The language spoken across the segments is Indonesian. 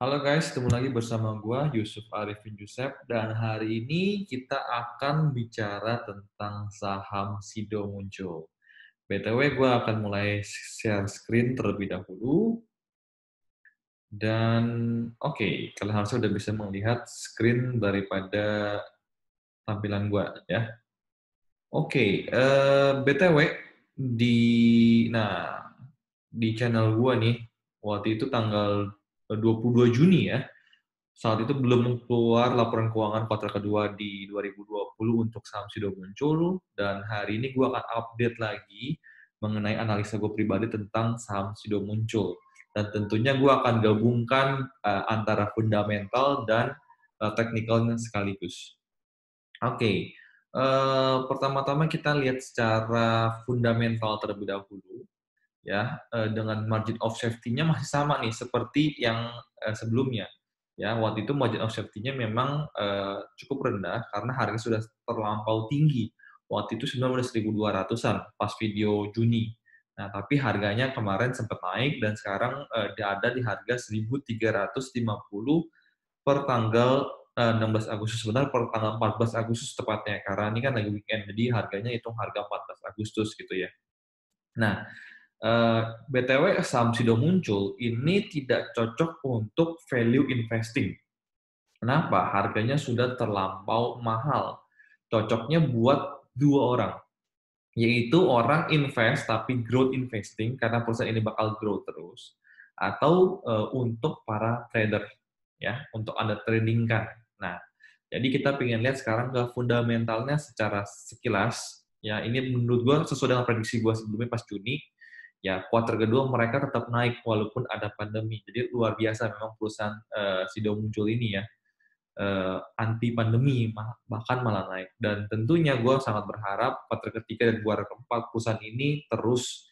Halo guys, ketemu lagi bersama gua Yusuf Arifin Yusef dan hari ini kita akan bicara tentang saham Sido Muncul. BTW gua akan mulai share screen terlebih dahulu dan oke, kalian harusnya udah bisa melihat screen daripada tampilan gua ya. Oke, BTW di nah di channel gua nih waktu itu tanggal 22 Juni ya. Saat itu belum keluar laporan keuangan kuartal kedua di 2020 untuk saham Sido Muncul, dan hari ini gue akan update lagi mengenai analisa gue pribadi tentang saham Sido Muncul. Dan tentunya gue akan gabungkan antara fundamental dan teknikalnya sekaligus. Oke, pertama-tama kita lihat secara fundamental terlebih dahulu ya, dengan margin of safety-nya masih sama nih seperti yang sebelumnya. Ya, waktu itu margin of safety-nya memang cukup rendah karena harga sudah terlampau tinggi. Waktu itu sebenarnya udah 1.200-an pas video Juni. Nah, tapi harganya kemarin sempat naik dan sekarang dia ada di harga 1.350 per tanggal 16 Agustus. Sebenarnya per tanggal 14 Agustus tepatnya, karena ini kan lagi weekend, jadi harganya hitung harga 14 Agustus gitu ya. Nah, BTW saham Sido Muncul ini tidak cocok untuk value investing. Kenapa? Harganya sudah terlampau mahal. Cocoknya buat dua orang, yaitu orang invest tapi growth investing karena perusahaan ini bakal grow terus, atau untuk para trader ya, untuk Anda trading kan. Nah, jadi kita pengen lihat sekarang ke fundamentalnya secara sekilas. Ya, ini menurut gua sesuai dengan prediksi gua sebelumnya pas Juni. Ya, kuartal kedua mereka tetap naik walaupun ada pandemi. Jadi luar biasa memang perusahaan Sido Muncul ini ya, anti pandemi bahkan malah naik. Dan tentunya gue sangat berharap kuartal ketiga dan kuartal keempat perusahaan ini terus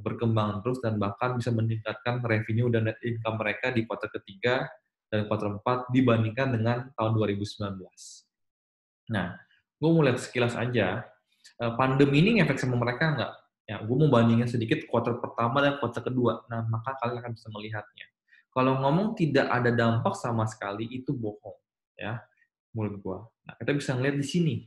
berkembang terus dan bahkan bisa meningkatkan revenue dan net income mereka di kuartal ketiga dan kuartal keempat dibandingkan dengan tahun 2019. Nah, gue mau lihat sekilas aja, pandemi ini ngefek sama mereka nggak? Ya, gue mau bandingin sedikit kuartal pertama dan kuartal kedua. Nah, maka kalian akan bisa melihatnya. Kalau ngomong tidak ada dampak sama sekali, itu bohong. Ya, menurut gue. Nah, kita bisa ngeliat di sini.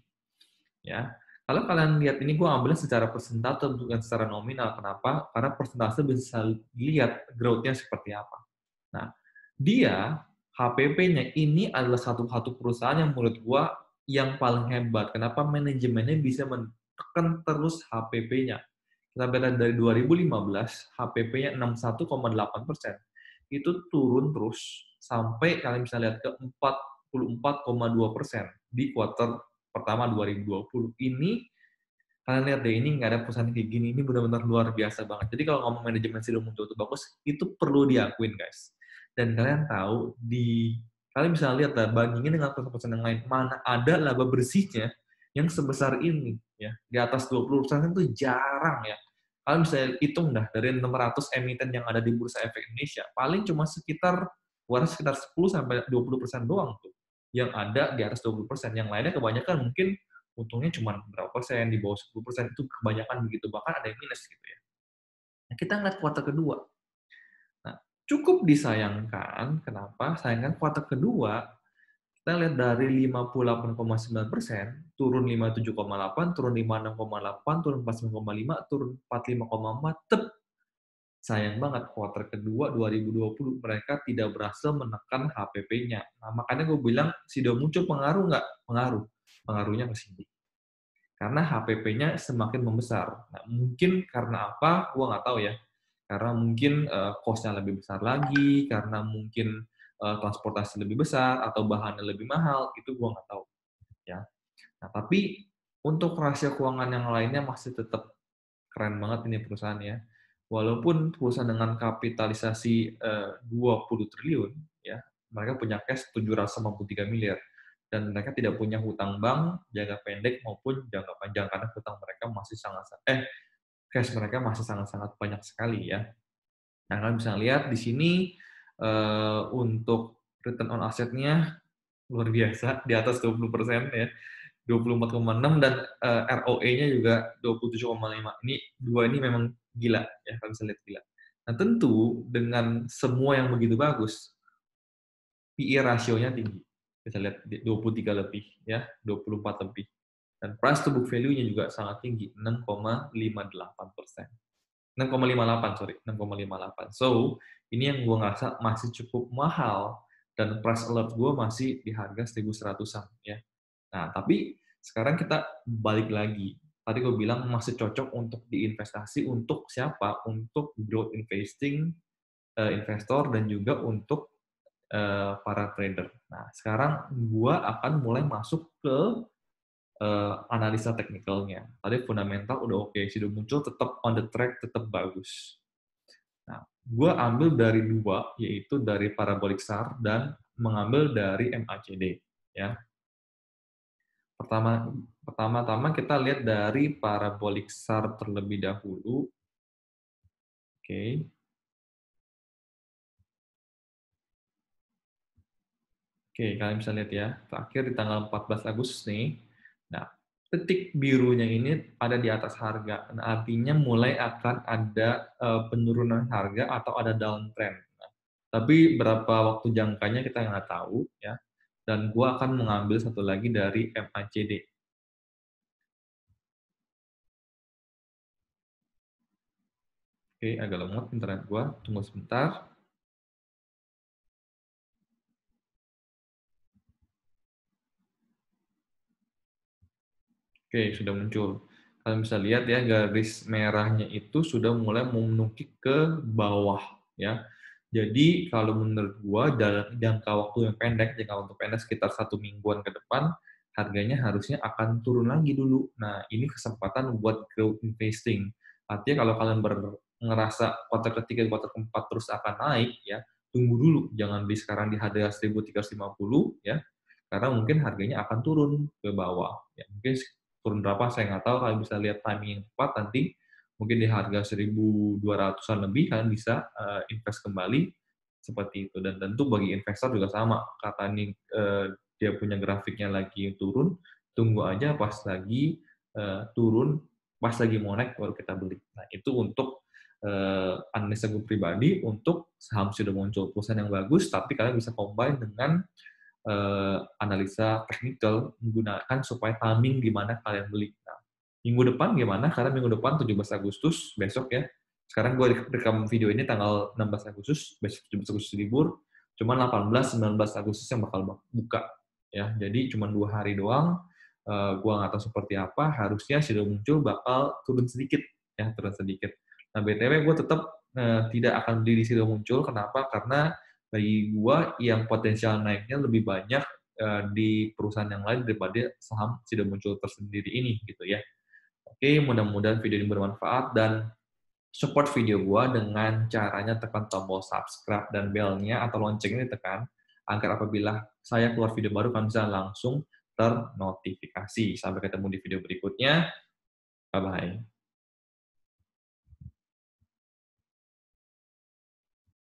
Ya, kalau kalian lihat ini, gue ambilnya secara persentase, bukan secara nominal. Kenapa? Karena persentase bisa lihat growth-nya seperti apa. Nah, dia HPP-nya ini adalah satu perusahaan yang menurut gua yang paling hebat. Kenapa manajemennya bisa menekan terus HPP-nya? Kita lihat dari 2015, HPP-nya 61,8%. Itu turun terus sampai kalian bisa lihat ke 44,2% di kuartal pertama 2020. Ini kalian lihat deh, ini nggak ada perusahaan kayak gini, ini benar-benar luar biasa banget. Jadi kalau ngomong manajemen Sido Muncul itu bagus, itu perlu diakuin guys. Dan kalian tahu, kalian bisa lihat lah, bandingin dengan perusahaan yang lain, mana ada laba bersihnya yang sebesar ini, ya, di atas 20% itu jarang ya. Kalian bisa hitung dah, dari 600 emiten yang ada di Bursa Efek Indonesia, paling cuma sekitar 10-20% doang tuh, yang ada di atas 20%. Yang lainnya kebanyakan mungkin untungnya cuma berapa persen, di bawah 10%, itu kebanyakan begitu, bahkan ada yang minus gitu ya. Nah, kita ngeliat kuartal kedua. Nah, cukup disayangkan, kenapa? Sayangkan kuartal kedua, kita lihat dari 58,9%, turun 57,8, turun 56,8, turun 49,5, turun 45,4, sayang banget, kuartal kedua 2020 mereka tidak berhasil menekan HPP-nya. Nah, makanya gue bilang, Sido Muncul pengaruh nggak? Pengaruh. Pengaruhnya ke sini. Karena HPP-nya semakin membesar. Nah, mungkin karena apa, gue nggak tahu ya. Karena mungkin cost-nya lebih besar lagi, karena mungkin transportasi lebih besar, atau bahannya lebih mahal, itu gue nggak tahu. Ya. Nah, tapi untuk rasio keuangan yang lainnya masih tetap keren banget ini perusahaan ya. Walaupun perusahaan dengan kapitalisasi 20 triliun, ya, mereka punya cash 753 miliar. Dan mereka tidak punya hutang bank jangka pendek maupun jangka panjang karena hutang mereka masih cash mereka masih sangat-sangat banyak sekali ya. Nah, kalian bisa lihat di sini untuk return on asset-nya luar biasa di atas 20% ya. 24,6 dan ROE-nya juga 27,5. Ini memang gila ya, kalian bisa lihat gila. Nah, tentu dengan semua yang begitu bagus, PE rasionya tinggi. Bisa lihat 23 lebih, ya, 24 lebih. Dan price to book value-nya juga sangat tinggi, 6,58%. 6,58, sorry, 6,58. So, ini yang gue ngerasa masih cukup mahal, dan price alert gue masih di harga 1.100-an, ya. Nah, tapi sekarang kita balik lagi. Tadi gue bilang masih cocok untuk diinvestasi untuk siapa? Untuk growth investing, investor, dan juga untuk para trader. Nah, sekarang gue akan mulai masuk ke analisa teknikalnya. Tadi fundamental udah oke, sudah muncul, tetap on the track, tetap bagus. Nah, gue ambil dari dua, yaitu dari parabolic SAR dan mengambil dari MACD. Ya, pertama-tama kita lihat dari parabolic SAR terlebih dahulu. Oke. Oke, kalian bisa lihat ya, terakhir di tanggal 14 Agustus nih. Nah, titik birunya ini ada di atas harga. Nah, artinya mulai akan ada penurunan harga atau ada downtrend. Nah, tapi berapa waktu jangkanya kita nggak tahu ya. Dan gua akan mengambil satu lagi dari MACD. Oke, agak lemot internet gua. Tunggu sebentar. Oke, sudah muncul. Kalian bisa lihat ya, garis merahnya itu sudah mulai menukik ke bawah ya. Jadi kalau menurut gua dalam jangka waktu yang pendek, jangka waktu pendek sekitar 1 mingguan ke depan, harganya harusnya akan turun lagi dulu. Nah, ini kesempatan buat growth investing. Artinya kalau kalian ngerasa kuartal ketiga, kuartal keempat terus akan naik ya, tunggu dulu, jangan beli sekarang di harga 1.350 ya, karena mungkin harganya akan turun ke bawah. Ya, mungkin turun berapa saya nggak tahu, kalian bisa lihat timing yang tepat nanti, mungkin di harga 1.200-an lebih kalian bisa invest kembali seperti itu. Dan tentu bagi investor juga sama, kata ini dia punya grafiknya lagi turun, tunggu aja pas lagi turun, pas lagi mau naik baru kita beli. Nah, itu untuk analisa gue pribadi, untuk saham sudah muncul perusahaan yang bagus, tapi kalian bisa combine dengan analisa teknikal menggunakan supaya timing di mana kalian beli. Nah, minggu depan gimana? Karena minggu depan 17 Agustus, besok ya. Sekarang gue rekam video ini tanggal 16 Agustus, besok 17 Agustus libur, cuma 18-19 Agustus yang bakal buka. Ya, jadi cuma 2 hari doang. Gue nggak tahu seperti apa, harusnya sudah muncul bakal turun sedikit. Ya, turun sedikit. Nah, BTW gue tetap tidak akan beli di situ muncul. Kenapa? Karena bagi gua yang potensial naiknya lebih banyak di perusahaan yang lain daripada saham sudah muncul tersendiri ini gitu ya. Oke, mudah-mudahan video ini bermanfaat dan support video gua dengan caranya tekan tombol subscribe dan bell-nya atau loncengnya ditekan agar apabila saya keluar video baru kalian bisa langsung ternotifikasi. Sampai ketemu di video berikutnya. Bye bye.